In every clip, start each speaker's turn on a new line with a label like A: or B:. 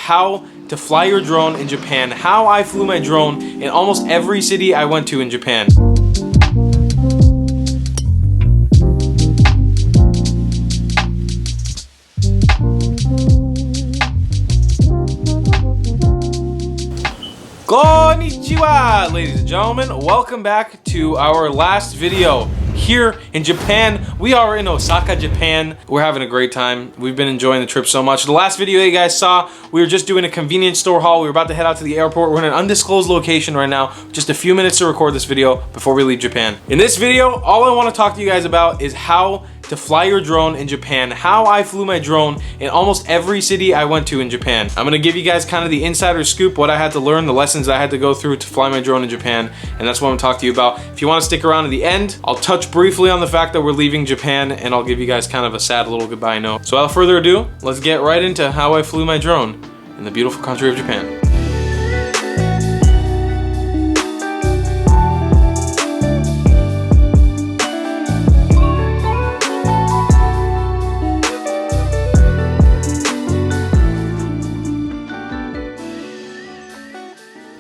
A: how to fly your drone in Japan, how I flew my drone in almost every city I went to in Japan. Konnichiwa, ladies and gentlemen. Welcome back to our last video here in Japan. We are in Osaka, Japan. We're having a great time. We've been enjoying the trip so much. The last video you guys saw, we were just doing a convenience store haul. We were about to head out to the airport. We're in an undisclosed location right now. Just a few minutes to record this video before we leave Japan. In this video, all I want to talk to you guys about is how to fly your drone in Japan, how I flew my drone in almost every city I went to in Japan. I'm gonna give you guys kind of the insider scoop, what I had to learn, the lessons I had to go through to fly my drone in Japan, and that's what I'm gonna talk to you about. If you wanna stick around to the end, I'll touch briefly on the fact that we're leaving Japan, and I'll give you guys kind of a sad little goodbye note. So without further ado, let's get right into how I flew my drone in the beautiful country of Japan.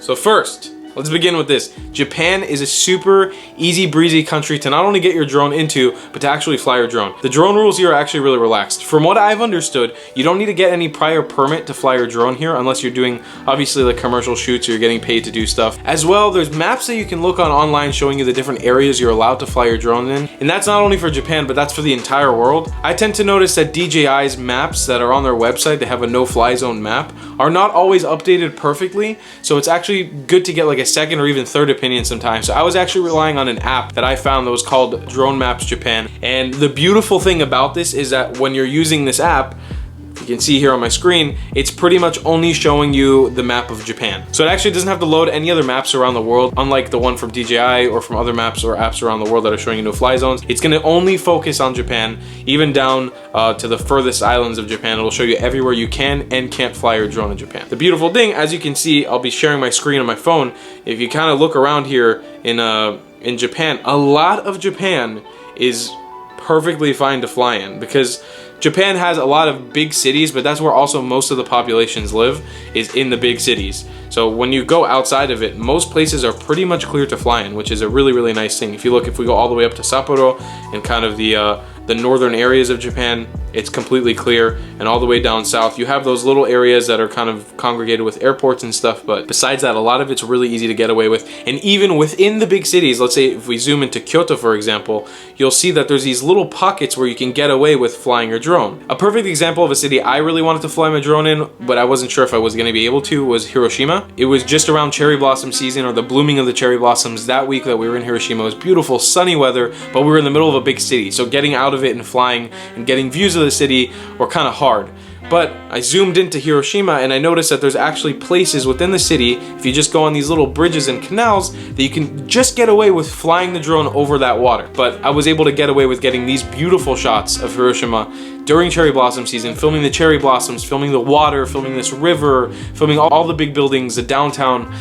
A: So first, let's begin with this. Japan is a super easy breezy country to not only get your drone into, but to actually fly your drone. The drone rules here are actually really relaxed. From what I've understood, you don't need to get any prior permit to fly your drone here unless you're doing obviously like commercial shoots or you're getting paid to do stuff. As well, there's maps that you can look on online showing you the different areas you're allowed to fly your drone in. And that's not only for Japan, but that's for the entire world. I tend to notice that DJI's maps that are on their website, they have a no-fly zone map, are not always updated perfectly. So it's actually good to get like a second or even third opinion sometimes. So I was actually relying on an app that I found that was called Drone Maps Japan. And the beautiful thing about this is that when you're using this app, you can see here on my screen, it's pretty much only showing you the map of Japan. So it actually doesn't have to load any other maps around the world, unlike the one from DJI or from other maps or apps around the world that are showing you no-fly zones. It's gonna only focus on Japan, even down to the furthest islands of Japan. It'll show you everywhere you can and can't fly your drone in Japan. The beautiful thing, as you can see, I'll be sharing my screen on my phone. If you kind of look around here in Japan, a lot of Japan is perfectly fine to fly in because Japan has a lot of big cities, but that's where also most of the populations live, is in the big cities. So when you go outside of it, most places are pretty much clear to fly in, which is a really, really nice thing. If we go all the way up to Sapporo and kind of the northern areas of Japan, it's completely clear. And all the way down south, you have those little areas that are kind of congregated with airports and stuff. But besides that, a lot of it's really easy to get away with. And even within the big cities, let's say if we zoom into Kyoto, for example, you'll see that there's these little pockets where you can get away with flying your drone. A perfect example of a city I really wanted to fly my drone in, but I wasn't sure if I was going to be able to, was Hiroshima. It was just around cherry blossom season, or the blooming of the cherry blossoms that week that we were in Hiroshima. It was beautiful, sunny weather, but we were in the middle of a big city. So getting out of it and flying and getting views of the city were kind of hard. But I zoomed into Hiroshima and I noticed that there's actually places within the city, if you just go on these little bridges and canals, that you can just get away with flying the drone over that water. But I was able to get away with getting these beautiful shots of Hiroshima during cherry blossom season, filming the cherry blossoms, filming the water, filming this river, filming all the big buildings, the downtown.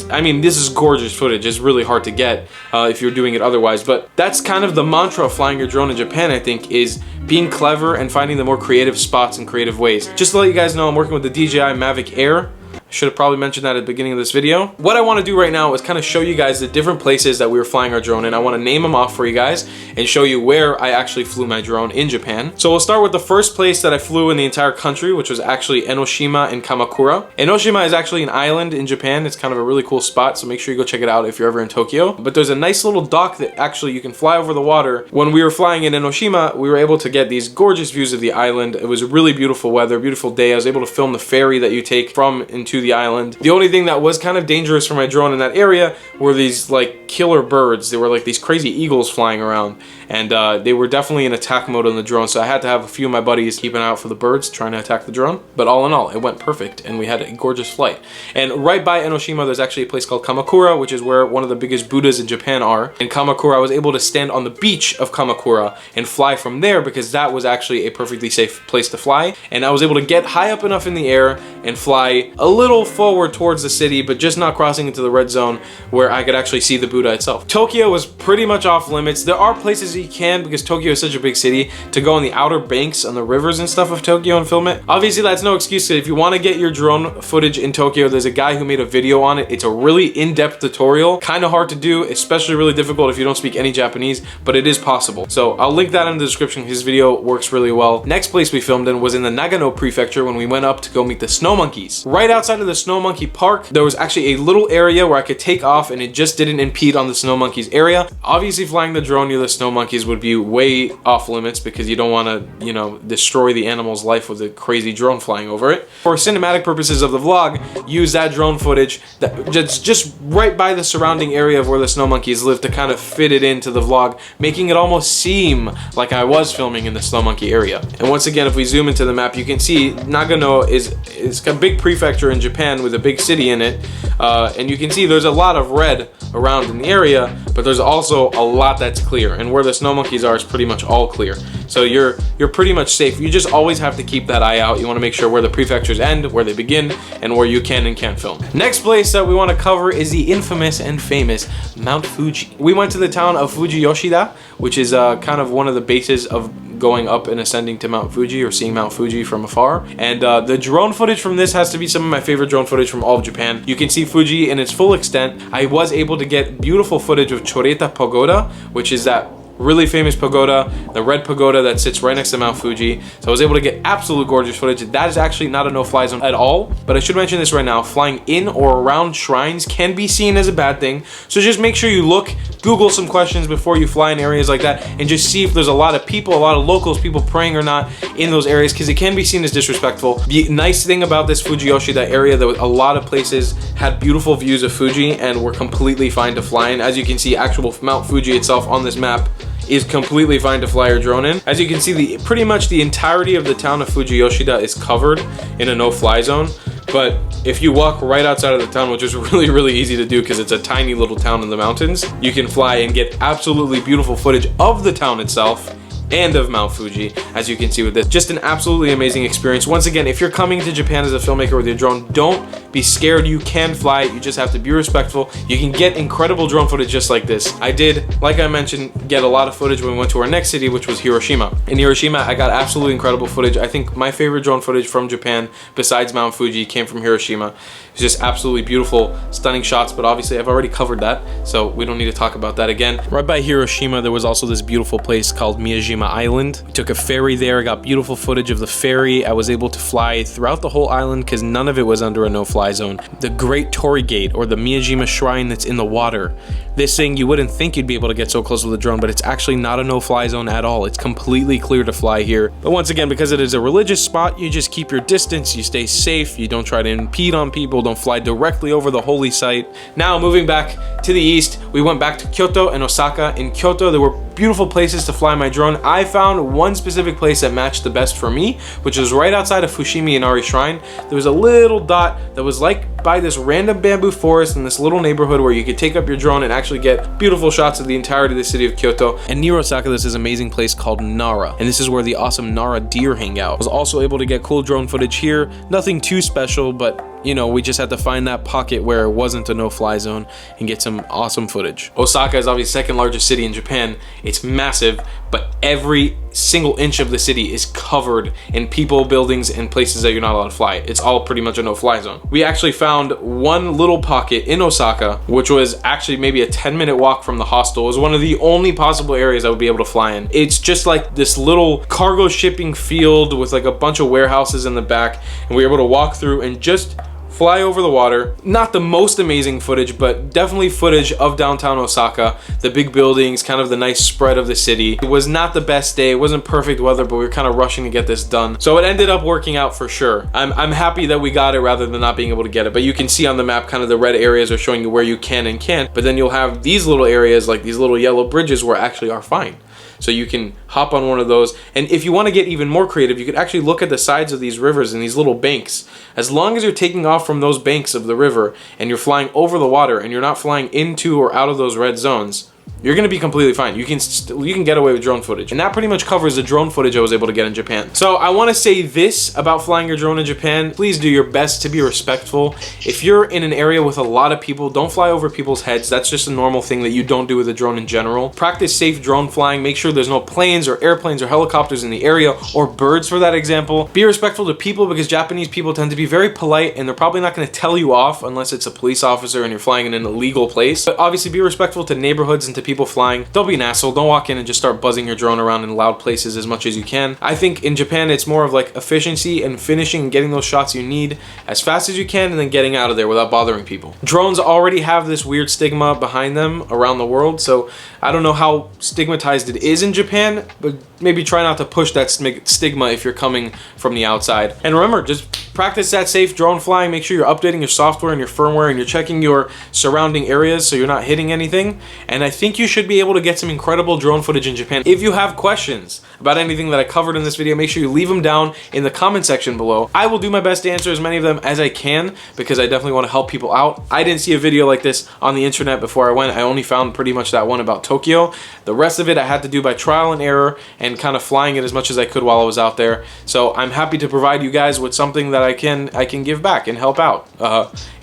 A: I mean, this is gorgeous footage. It's really hard to get if you're doing it otherwise. But that's kind of the mantra of flying your drone in Japan, I think, is being clever and finding the more creative spots and creative ways. Just to let you guys know, I'm working with the DJI Mavic Air. Should have probably mentioned that at the beginning of this video. What I want to do right now is kind of show you guys the different places that we were flying our drone in. I want to name them off for you guys and show you where I actually flew my drone in Japan. So we'll start with the first place that I flew in the entire country, which was actually Enoshima and Kamakura. Enoshima is actually an island in Japan. It's kind of a really cool spot, so make sure you go check it out if you're ever in Tokyo. But there's a nice little dock that actually you can fly over the water. When we were flying in Enoshima, we were able to get these gorgeous views of the island. It was really beautiful weather, beautiful day. I was able to film the ferry that you take from and to the island. The only thing that was kind of dangerous for my drone in that area were these like killer birds. They were like these crazy eagles flying around, and they were definitely in attack mode on the drone, so I had to have a few of my buddies keeping an eye out for the birds trying to attack the drone. But all in all, it went perfect and we had a gorgeous flight. And right by Enoshima, there's actually a place called Kamakura, which is where one of the biggest Buddhas in Japan are. In Kamakura, I was able to stand on the beach of Kamakura and fly from there because that was actually a perfectly safe place to fly. And I was able to get high up enough in the air and fly a little little forward towards the city, but just not crossing into the red zone where I could actually see the Buddha itself. Tokyo was pretty much off limits. There are places you can, because Tokyo is such a big city, to go on the outer banks on the rivers and stuff of Tokyo and film it. Obviously, that's no excuse. If you want to get your drone footage in Tokyo, there's a guy who made a video on it. It's a really in-depth tutorial. Kind of hard to do, especially really difficult if you don't speak any Japanese, but it is possible. So I'll link that in the description. His video works really well. Next place we filmed in was in the Nagano prefecture when we went up to go meet the snow monkeys. Right outside of the snow monkey park, there was actually a little area where I could take off and it just didn't impede on the snow monkeys area. Obviously, flying the drone near the snow monkeys would be way off limits because you don't want to, you know, destroy the animal's life with a crazy drone flying over it. For cinematic purposes of the vlog, use that drone footage that's just right by the surrounding area of where the snow monkeys live to kind of fit it into the vlog, making it almost seem like I was filming in the snow monkey area. And once again, if we zoom into the map, you can see Nagano is a big prefecture in Japan with a big city in it, and you can see there's a lot of red around in the area, but there's also a lot that's clear, and where the snow monkeys are is pretty much all clear. So you're pretty much safe. You just always have to keep that eye out. You want to make sure where the prefectures end, where they begin, and where you can and can't film. Next place that we want to cover is the infamous and famous Mount Fuji. We went to the town of Fujiyoshida, which is kind of one of the bases of going up and ascending to Mount Fuji, or seeing Mount Fuji from afar. And the drone footage from this has to be some of my favorite drone footage from all of Japan. You can see Fuji in its full extent. I was able to get beautiful footage of Choreta Pagoda, which is that really famous pagoda, the red pagoda that sits right next to Mount Fuji. So I was able to get absolute gorgeous footage. That is actually not a no-fly zone at all, but I should mention this right now. Flying in or around shrines can be seen as a bad thing. So just make sure you look, Google some questions before you fly in areas like that, and just see if there's a lot of people, a lot of locals, people praying or not in those areas, because it can be seen as disrespectful. The nice thing about this Fujiyoshida area, that a lot of places had beautiful views of Fuji and were completely fine to fly in. As you can see, actual Mount Fuji itself on this map is completely fine to fly your drone in. As you can see, pretty much the entirety of the town of Fujiyoshida is covered in a no-fly zone. But if you walk right outside of the town, which is really easy to do because it's a tiny little town in the mountains, you can fly and get absolutely beautiful footage of the town itself and of Mount Fuji, as you can see with this. Just an absolutely amazing experience. Once again, if you're coming to Japan as a filmmaker with your drone, don't be scared. You can fly it. You just have to be respectful. You can get incredible drone footage just like this. I did, like I mentioned, get a lot of footage when we went to our next city, which was Hiroshima. In Hiroshima, I got absolutely incredible footage. I think my favorite drone footage from Japan, besides Mount Fuji, came from Hiroshima. It's just absolutely beautiful, stunning shots, but obviously I've already covered that, so we don't need to talk about that again. Right by Hiroshima, there was also this beautiful place called Miyajima Island. We took a ferry there. I got beautiful footage of the ferry. I was able to fly throughout the whole island because none of it was under a no-fly zone. The Great Torii Gate, or the Miyajima Shrine that's in the water. This thing, you wouldn't think you'd be able to get so close with a drone, but it's actually not a no-fly zone at all. It's completely clear to fly here. But once again, because it is a religious spot, you just keep your distance, you stay safe, you don't try to impede on people, don't fly directly over the holy site. Now, moving back to the east, we went back to Kyoto and Osaka. In Kyoto, there were beautiful places to fly my drone. I found one specific place that matched the best for me, which was right outside of Fushimi Inari Shrine. There was a little dot that was like by this random bamboo forest in this little neighborhood where you could take up your drone and actually get beautiful shots of the entirety of the city of Kyoto. And near Osaka, there's this amazing place called Nara, and this is where the awesome Nara deer hang out. I was also able to get cool drone footage here. Nothing too special, but you know, we just had to find that pocket where it wasn't a no-fly zone and get some awesome footage. Osaka is obviously the second largest city in Japan. It's massive, but every single inch of the city is covered in people, buildings, and places that you're not allowed to fly. It's all pretty much a no-fly zone. We actually found one little pocket in Osaka, which was actually maybe a 10-minute walk from the hostel. It was one of the only possible areas I would be able to fly in. It's just like this little cargo shipping field with like a bunch of warehouses in the back, and we were able to walk through and just fly over the water. Not the most amazing footage, but definitely footage of downtown Osaka, the big buildings, kind of the nice spread of the city. It was not the best day. It wasn't perfect weather, but we were kind of rushing to get this done. So it ended up working out for sure. I'm happy that we got it rather than not being able to get it. But you can see on the map kind of the red areas are showing you where you can and can't. But then you'll have these little areas like these little yellow bridges where actually are fine. So you can hop on one of those. And if you want to get even more creative, you could actually look at the sides of these rivers and these little banks. As long as you're taking off from those banks of the river and you're flying over the water and you're not flying into or out of those red zones, you're gonna be completely fine. You can get away with drone footage. And that pretty much covers the drone footage I was able to get in Japan. So I wanna say this about flying your drone in Japan. Please do your best to be respectful. If you're in an area with a lot of people, don't fly over people's heads. That's just a normal thing that you don't do with a drone in general. Practice safe drone flying. Make sure there's no planes or airplanes or helicopters in the area, or birds for that example. Be respectful to people, because Japanese people tend to be very polite, and they're probably not gonna tell you off unless it's a police officer and you're flying in an illegal place. But obviously be respectful to neighborhoods and to people flying. Don't be an asshole. Don't walk in and just start buzzing your drone around in loud places as much as you can. I think in Japan it's more of like efficiency and finishing and getting those shots you need as fast as you can, and then getting out of there without bothering people. Drones already have this weird stigma behind them around the world, so I don't know how stigmatized it is in Japan, but maybe try not to push that stigma if you're coming from the outside. And remember, just practice that safe drone flying. Make sure you're updating your software and your firmware, and you're checking your surrounding areas so you're not hitting anything. And I think you should be able to get some incredible drone footage in Japan. If you have questions about anything that I covered in this video, make sure you leave them down in the comment section below. I will do my best to answer as many of them as I can, because I definitely want to help people out. I didn't see a video like this on the internet before I went. I only found pretty much that one about Tokyo. The rest of it I had to do by trial and error and kind of flying it as much as I could while I was out there. So I'm happy to provide you guys with something that I can give back and help out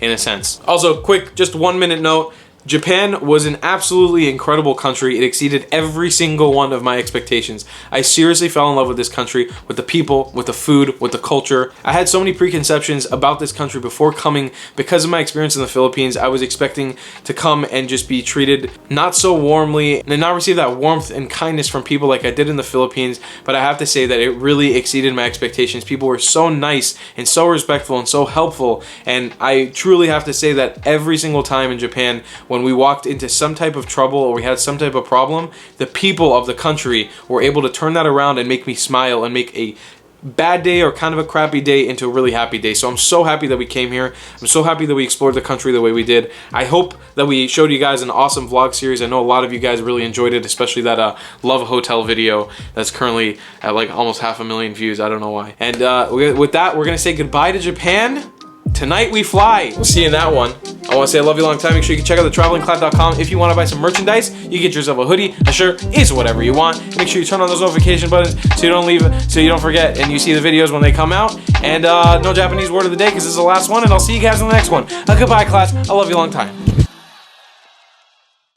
A: in a sense. Also, quick, just 1 minute note. Japan was an absolutely incredible country. It exceeded every single one of my expectations. I seriously fell in love with this country, with the people, with the food, with the culture. I had so many preconceptions about this country before coming because of my experience in the Philippines. I was expecting to come and just be treated not so warmly and not receive that warmth and kindness from people like I did in the Philippines, but I have to say that it really exceeded my expectations. People were so nice and so respectful and so helpful, and I truly have to say that every single time in Japan, when we walked into some type of trouble or we had some type of problem, the people of the country were able to turn that around and make me smile and make a bad day or kind of a crappy day into a really happy day. So I'm so happy that we came here. I'm so happy that we explored the country the way we did. I hope that we showed you guys an awesome vlog series. I know a lot of you guys really enjoyed it, especially that Love Hotel video that's currently at like almost 500,000 views. I don't know why. And with that, we're gonna say goodbye to Japan. Tonight we fly. We'll see you in that one. I want to say I love you a long time. Make sure you can check out thetravelingcloud.com if you want to buy some merchandise. You get yourself a hoodie, a shirt, it's whatever you want. Make sure you turn on those notification buttons so you don't leave, so you don't forget, and you see the videos when they come out. And no Japanese word of the day, because this is the last one, and I'll see you guys in the next one. Goodbye, class. I love you a long time.